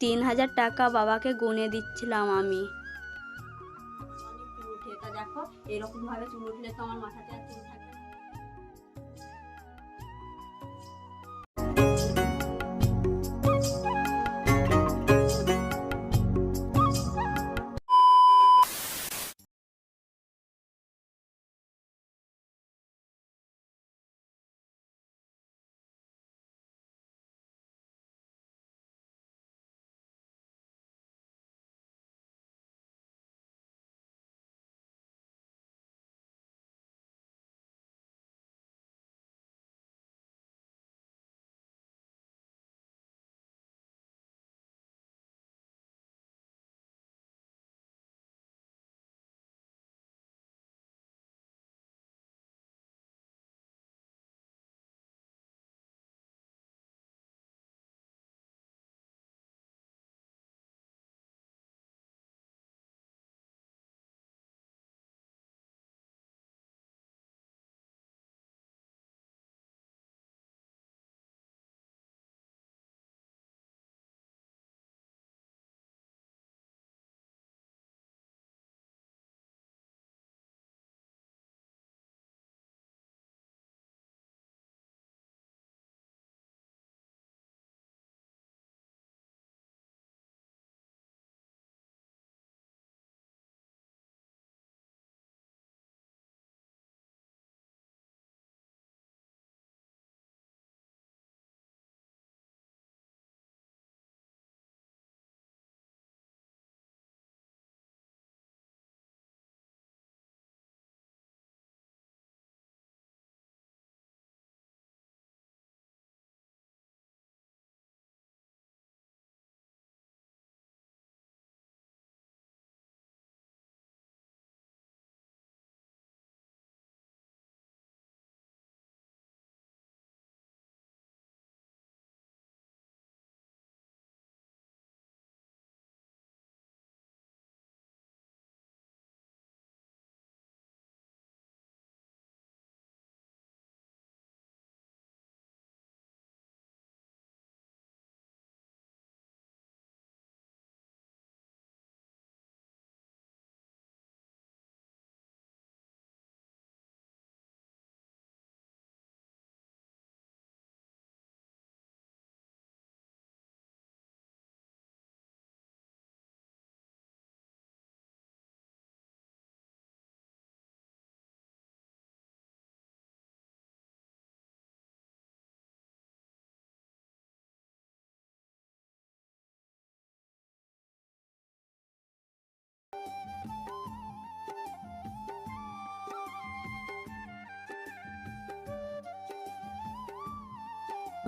৩,০০০ টাকা বাবাকে গুনে দিচ্ছিলাম আমি। অনেক চুল উঠে, তা দেখো এরকম ভাবে চুল উঠলে তো আমার মাথাতে আর চুল থাকবে না।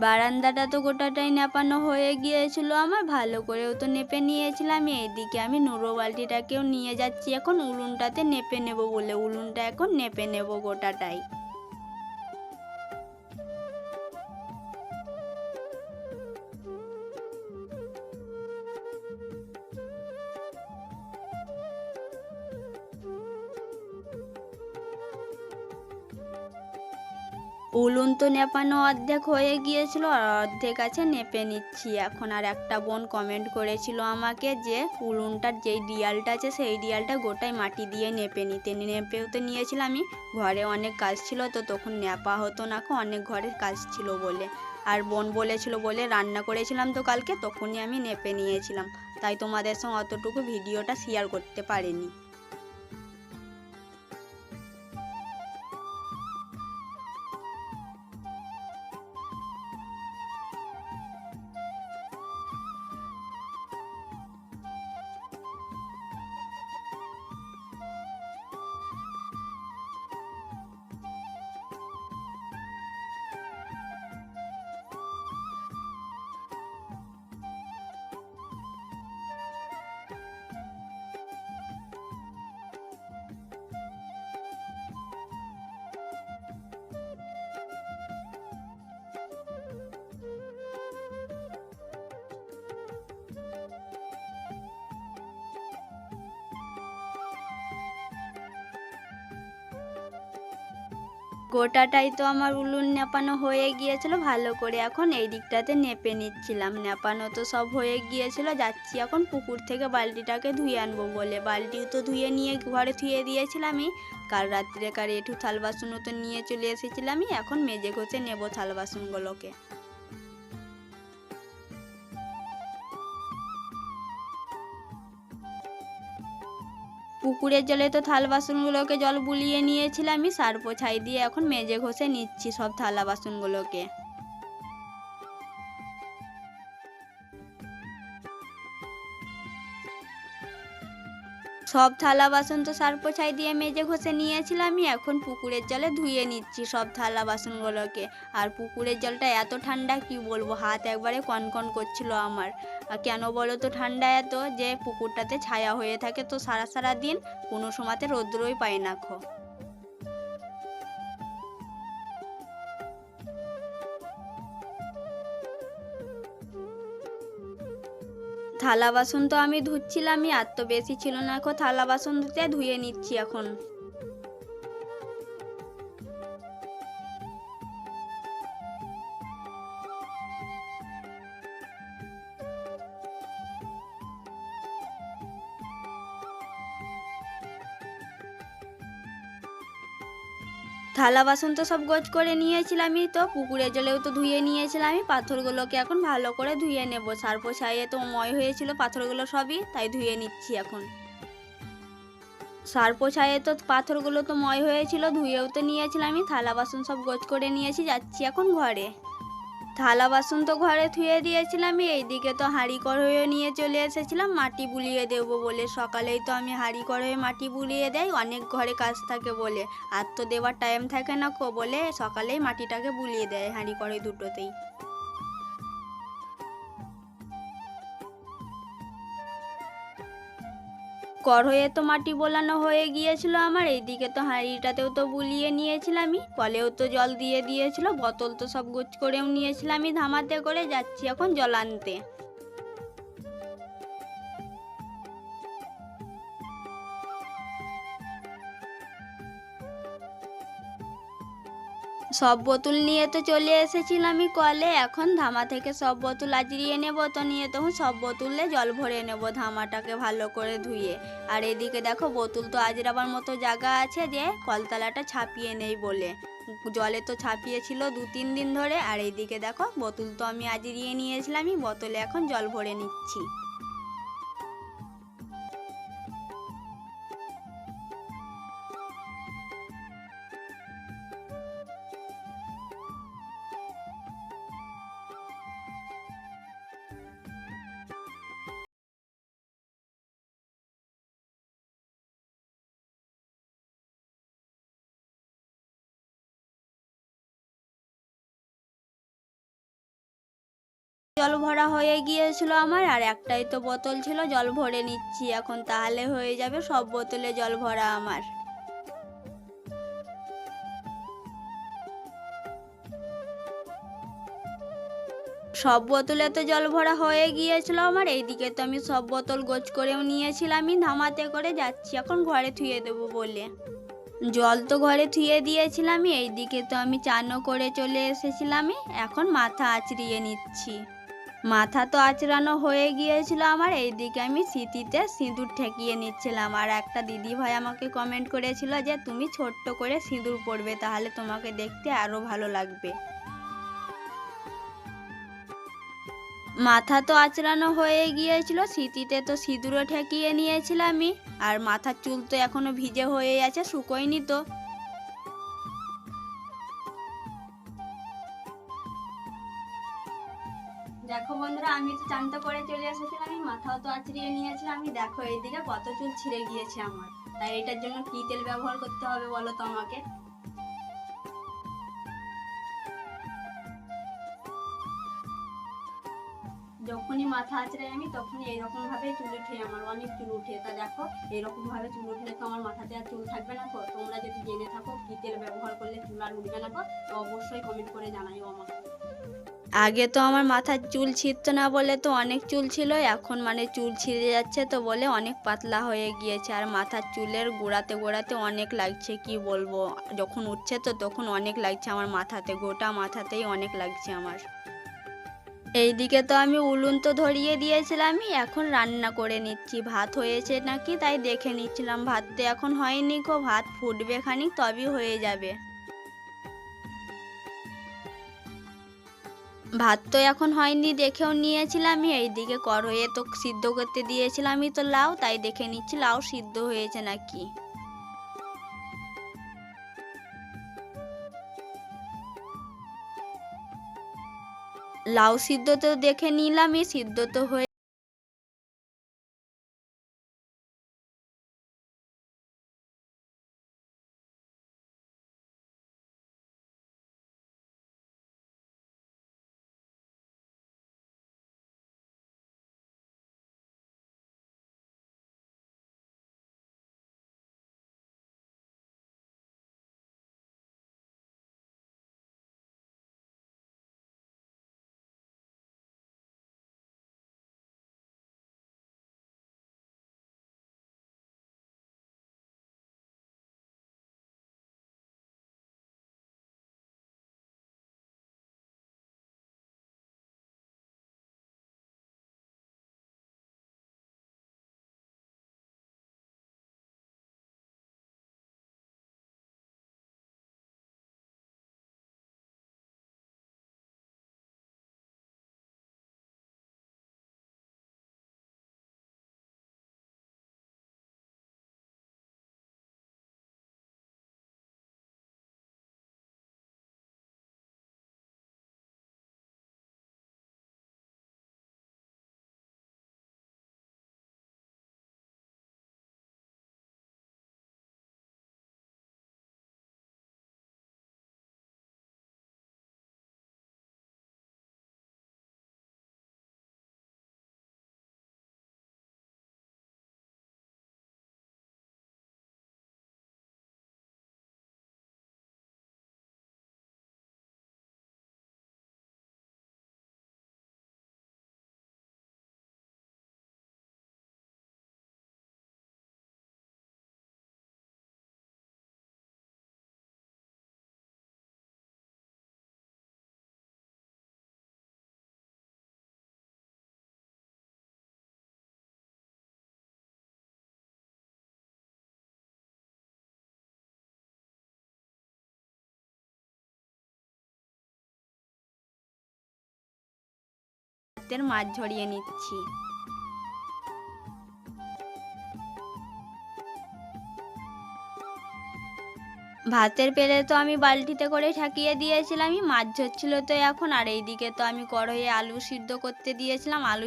বারান্দাটা তো গোটাটাই নেপানো হয়ে গিয়েছিল আমার, ভালো করেও তো নেপে নিয়েছিলাম। এইদিকে আমি নুরো বালতিটাকেও নিয়ে যাচ্ছি এখন উলুনটাতে নেপে নেব বলে, উলুনটা এখন নেপে নেব গোটাটাই। উলুন তো নেপানো অর্ধেক হয়ে গিয়েছিল আর অর্ধেক আছে, নেপে নিচ্ছি এখন। আর একটা বোন কমেন্ট করেছিল আমাকে যে উলুনটার যেই ডিয়ালটা আছে সেই ডিয়ালটা গোটাই মাটি দিয়ে নেপে নিতে, নেপেও তো নিয়েছিলাম আমি। ঘরে অনেক কাজ ছিল তো তখন নেপা হতো না, অনেক ঘরে কাজ ছিল বলে। আর বোন বলেছিল বলে রান্না করেছিলাম তো কালকে, তখনই আমি নেপে নিয়েছিলাম, তাই তোমাদের সঙ্গে অতটুকু ভিডিওটা শেয়ার করতে পারিনি। গোটাটাই তো আমার উলুন নেপানো হয়ে গিয়েছিল ভালো করে, এখন এই দিকটাতে নেপে নিচ্ছিলাম। নেপানো তো সব হয়ে গিয়েছিল, যাচ্ছি এখন পুকুর থেকে বালতিটাকে ধুয়ে আনবো বলে। বালতিও তো ধুয়ে নিয়ে ঘরে ধুয়ে দিয়েছিলামই, কাল রাত্রেকার একটু থাল বাসনও তো নিয়ে চলে এসেছিলামই, এখন মেজে ঘষে নেবো থাল বাসনগুলোকে। পুকুরের জলে তো থাল বাসনগুলোকে জল বুলিয়ে নিয়েছিলামই, সার্ফ ছাই দিয়ে এখন মেজে ঘষে নিচ্ছি সব থালা বাসনগুলোকে। সব থালা বাসন তো সার্ফ ছাই দিয়ে মেজে ঘষে নিয়েছিলামই, এখন পুকুরের জলে ধুয়ে নিচ্ছি সব থালা বাসনগুলোকে। আর পুকুরের জলটা এত ঠান্ডা কি বলবো, হাত একবারে কনকন করছিল আমার। আর কেন বলো তো ঠান্ডা এত, যে পুকুরটাতে ছায়া হয়ে থাকে তো সারা সারা দিন, কোনো সময়তে রৌদ্রই পায় না খো। থালা বাসন তো আমি ধুচ্ছিলামই, আর তো বেশি ছিল না, এখন থালা বাসন ধুয়ে নিচ্ছি এখন। থালা বাসন তো সব গোছ করে নিয়েছিলামই, তো পুকুরের জলেও তো ধুয়ে নিয়েছিলামই। পাথরগুলোকে এখন ভালো করে ধুয়ে নেব, সার্ফ ছাইয়ে তো ময় হয়েছিল পাথরগুলো সবই, তাই ধুয়ে নিচ্ছি এখন। সার্ফ ছাইয়ে তো পাথরগুলো তো ময় হয়েছিল, ধুয়েও তো নিয়েছিলামই। থালা বাসন সব গোছ করে নিয়েছি, যাচ্ছি এখন ঘরে। থালা বাসন তো ঘরে ধুয়ে দিয়েছিলাম, এইদিকে তো হাঁড়ি কড়াইও নিয়ে চলে এসেছিলাম মাটি বুলিয়ে দেবো বলে। সকালেই তো আমি হাঁড়ি কড়াইয়ে মাটি বুলিয়ে দেই, অনেক ঘরে কাজ থাকে বলে, আর তো দেওয়ার টাইম থাকে না বলে সকালেই মাটিটাকে বুলিয়ে দেয় হাঁড়ি কড়াই দুটোতেই। কড়াইয়ে তো মাটি বোলানো হয়ে গিয়েছিল আমার, এইদিকে তো হাঁড়িটাতেও তো বুলিয়ে নিয়েছিলামই, কলেও তো জল দিয়ে দিয়েছিল, বোতল তো সব গুছ করেও নিয়েছিলামই ধামাতে করে, যাচ্ছি এখন জল আনতে। সব বোতল নিয়ে তো চলে এসেছিলামই কলে, এখন ধামা থেকে সব বোতল আজরিয়ে নেবো, তো নিয়ে তখন সব বোতলে জল ভরে নেব ধামাটাকে ভালো করে ধুয়ে। আর এদিকে দেখো বোতল তো আজরাবার মতো জায়গা আছে, যে কলতলাটা ছাপিয়ে নেই বলে, জলে তো ছাপিয়েছিল 2-3 দিন ধরে। আর এইদিকে দেখো বোতল তো আমি আজরিয়ে নিয়েছিলামই, বোতলে এখন জল ভরে নিচ্ছি। জল ভরা হয়ে গিয়েছিল আমার, আর একটাই তো বোতল ছিল, জল ভরে নিচ্ছি এখন, তাহলে হয়ে যাবে সব বোতলে জল ভরা আমার। সব বোতলে তো জল ভরা হয়ে গিয়েছিল আমার, এইদিকে তো আমি সব বোতল গোছ করেও নিয়েছিলামই ধামাতে করে, যাচ্ছি এখন ঘরে ধুয়ে দেবো বলে। জল তো ঘরে ধুয়ে দিয়েছিলামই, এইদিকে তো আমি চানও করে চলে এসেছিলামই, এখন মাথা আঁচড়িয়ে নিচ্ছি। মাথা তো আঁচড়ানো হয়ে গিয়েছিল আমার, এইদিকে আমি সিঁথিতে সিঁদুর ঠেকিয়ে নিচ্ছিলাম। আর একটা দিদি ভাই আমাকে কমেন্ট করেছিল যে তুমি ছোট্ট করে সিঁদুর পরবে, তাহলে তোমাকে দেখতে আরও ভালো লাগবে। মাথা তো আঁচড়ানো হয়ে গিয়েছিল, সিঁথিতে তো সিঁদুরও ঠেকিয়ে নিয়েছিলামই, আর মাথার চুল তো এখনো ভিজে হয়ে আছে, শুকোয়নি তো। দেখো বন্ধুরা, আমি তো চানটা করে চলে এসেছিলাম, আমি মাথাও তো আঁচড়িয়ে নিয়েছিলাম, আমি দেখো এইদিকে কত চুল ছিঁড়ে গিয়েছে আমার। তাই এটার জন্য কি তেল ব্যবহার করতে হবে বলো তো আমাকে। যখনই মাথা আঁচড়াই আমি, তখনই এইরকম ভাবে চুল উঠে, আমার অনেক চুল উঠে। তা দেখো এইরকম ভাবে চুল উঠলে তো আমার মাথাতে আর চুল থাকবে না। তো তোমরা যদি জেনে থাকো কি তেল ব্যবহার করলে চুল আর উঠবে না, তো অবশ্যই কমেন্ট করে জানাইও আমাকে। আগে তো আমার মাথার চুল ছিঁড়তো না বলে তো অনেক চুল ছিল, এখন মানে চুল ছিঁড়ে যাচ্ছে তো বলে অনেক পাতলা হয়ে গিয়েছে, আর মাথার চুলের গোড়াতে গোড়াতে অনেক লাগছে, কি বলবো। যখন উঠছে তো তখন অনেক লাগছে আমার মাথাতে, গোটা মাথাতেই অনেক লাগছে আমার। এইদিকে তো আমি উনুন তো ধরিয়ে দিয়েছিলামই, এখন রান্না করে নিচ্ছি। ভাত হয়েছে নাকি তাই দেখে নিচ্ছিলাম। ভাত তো এখন হয়নি গো, ভাত ফুটবে খানিক তবেই হয়ে যাবে। ভাত তো এখন হয়নি দেখেও নিয়েছিলাম আমি। এইদিকে কড়াইয়ে তো সিদ্ধ করতে দিয়েছিলাম আমি তো লাউ, তাই দেখে নিচ্ছি লাউ সিদ্ধ হয়েছে নাকি। লাউ সিদ্ধ তো দেখে নিলামই, সিদ্ধ তো হয়ে ভাতের মাছ ঝরিয়ে নিচ্ছি। ভাতের পেলে তো আমি বালতিতে করে ঠাকিয়ে দিয়েছিলাম, মাছ ঝরছিল তো এখন। আর এইদিকে তো আমি কড়াইয়ে আলু সিদ্ধ করতে দিয়েছিলাম, আলু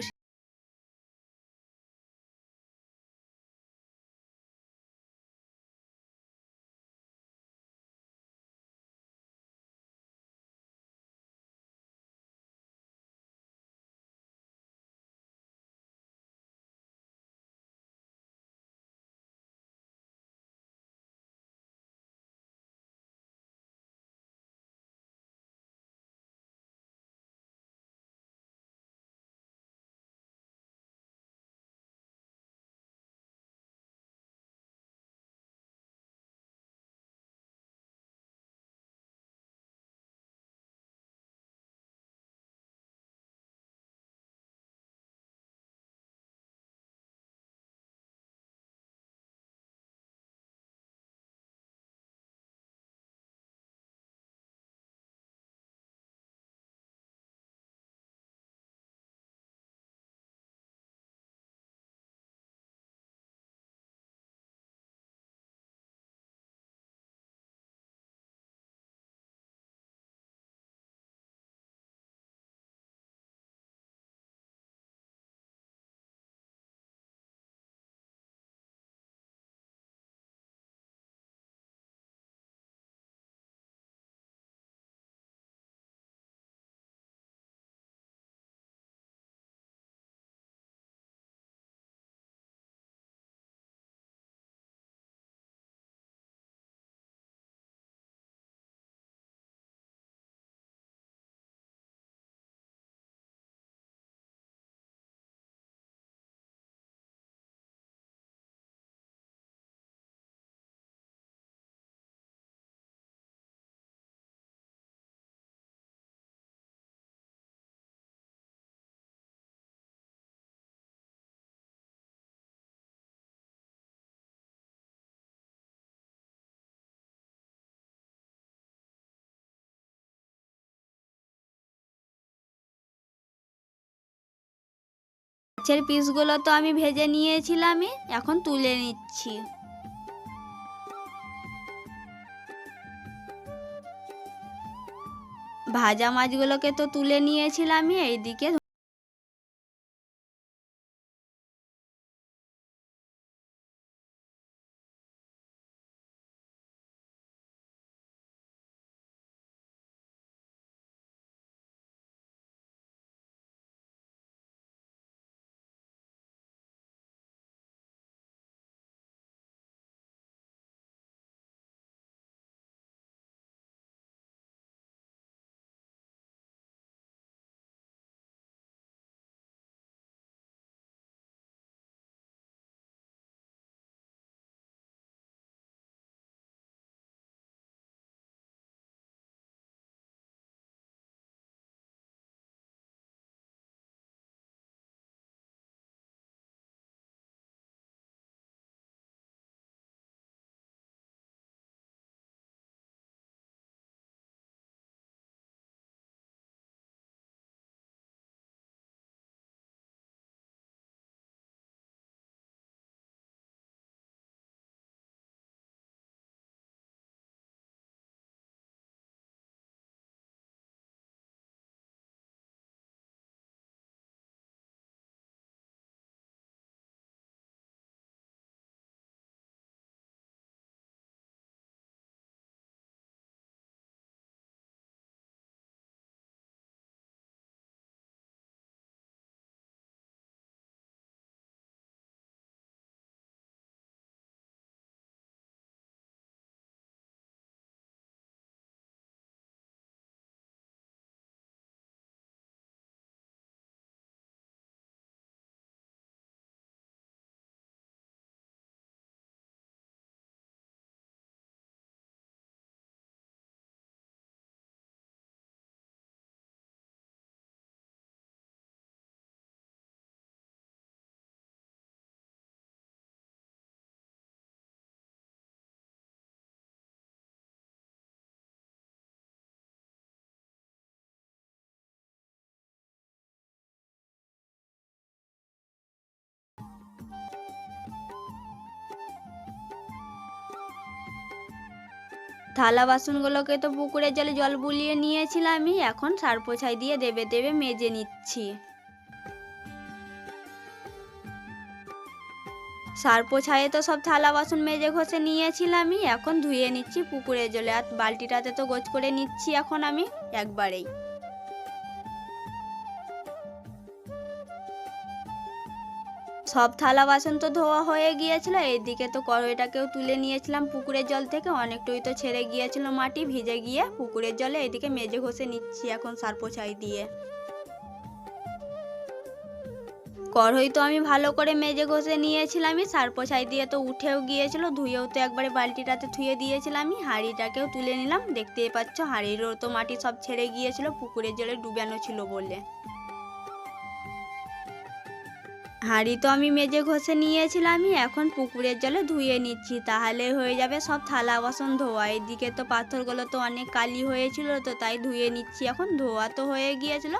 মাছের পিসগুলো তো আমি ভেজে নিয়েছিলামই, এখন তুলে নিচ্ছি। ভাজা মাছগুলোকে তো তুলে নিয়েছিলামই। এইদিকে থালা বাসনগুলোকে তো পুকুরের জলে জল বুলিয়ে নিয়েছিলামই, এখন সার্পোছাই দিয়ে দেবে দেবে মেজে নিচ্ছি। সার্পোছাইয়ে তো সব থালা বাসন মেজে ঘষে নিয়েছিলামই, এখন ধুয়ে নিচ্ছি পুকুরের জলে। আর বালতিটাতে তো গোছ করে নিচ্ছি এখন আমি একবারেই। সব থালা বাসন তো ধোয়া হয়ে গিয়েছিল। এইদিকে তো কড়াইটাকেও তুলে নিয়েছিলাম পুকুরের জল থেকে, অনেকটাই তো ছেড়ে গিয়েছিল মাটি ভিজে গিয়ে পুকুরের জলে। এইদিকে মেজে ঘষে নিচ্ছি এখন সার্পোছাই দিয়ে। কড়াই তো আমি ভালো করে মেজে ঘষে নিয়েছিলামই, সার্পোছাই দিয়ে তো উঠেও গিয়েছিল, ধুয়েও তো একবারে বালতিটাতে ধুয়ে দিয়েছিলামই। হাঁড়িটাকেও তুলে নিলাম, দেখতেই পাচ্ছ হাঁড়িরও তো মাটি সব ছেড়ে গিয়েছিল পুকুরের জলে ডুবানো ছিল বলে। হাঁড়ি তো আমি মেজে ঘষে নিয়েছিলামই, এখন পুকুরের জলে ধুয়ে নিচ্ছি, তাহলে হয়ে যাবে সব থালা বাসন ধোয়া। এদিকে তো পাথরগুলো তো অনেক কালি হয়েছিল, তো তাই ধুয়ে নিচ্ছি এখন। ধোয়া তো হয়ে গিয়েছিল,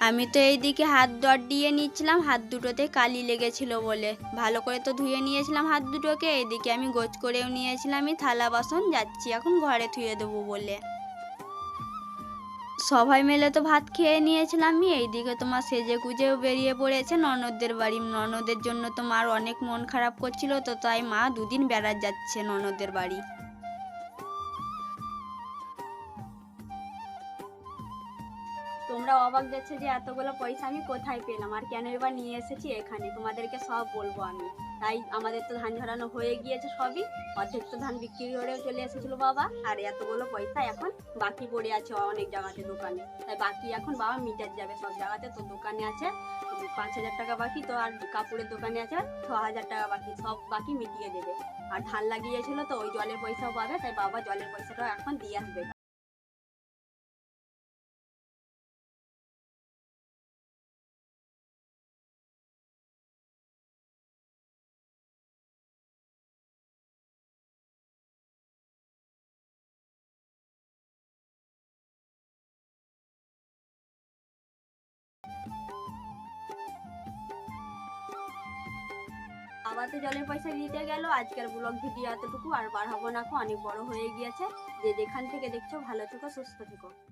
আমি তো এইদিকে হাত ডট দিয়ে নিচ্ছিলাম, হাত দুটোতে কালি লেগেছিল বলে। ভালো করে তো ধুয়ে নিয়েছিলাম হাত দুটোকে। এইদিকে আমি গোছ করেও নিয়েছিলাম আমি থালা বাসন, যাচ্ছি এখন ঘরে ধুয়ে দেবো বলে। সবাই মিলে তো ভাত খেয়ে নিয়েছিলাম আমি। এইদিকে তোমার সেজে গুজেও বেরিয়ে পড়েছে ননদদের বাড়ি। ননদের জন্য তো মার অনেক মন খারাপ করছিল, তো তাই মা দুদিন বেড়াতে যাচ্ছে ননদের বাড়ি। তোমরা অবাক যাচ্ছে যে এতগুলো পয়সা আমি কোথায় পেলাম আর কেন এবার নিয়ে এসেছি এখানে, তোমাদেরকে সব বলবো আমি। তাই আমাদের তো ধান ঝরানো হয়ে গিয়েছে সবই, অর্ধেক তো ধান বিক্রি করেও চলে এসেছিল বাবা। আর এতগুলো পয়সা এখন বাকি পড়ে আছে অনেক জায়গাতে দোকানে, তাই বাকি এখন বাবা মিটার যাবে সব জায়গাতে। তো দোকানে আছে 5,000 টাকা বাকি, তো আর কাপড়ের দোকানে আছে 6,000 টাকা বাকি, সব বাকি মিটিয়ে দেবে। আর ধান লাগিয়েছিল তো ওই জলের পয়সাও পাবে, তাই বাবা জলের পয়সাটাও এখন দিয়ে আসবে। বাবা তো জলের পয়সা দিতে গেল। আজকের ব্লগ ভিডিও এতটুকু, আর বাড়াবো না, অনেক বড় হয়ে গিয়েছে। যে যেখান থেকে দেখছো ভালো থেকো, সুস্থ থেকো।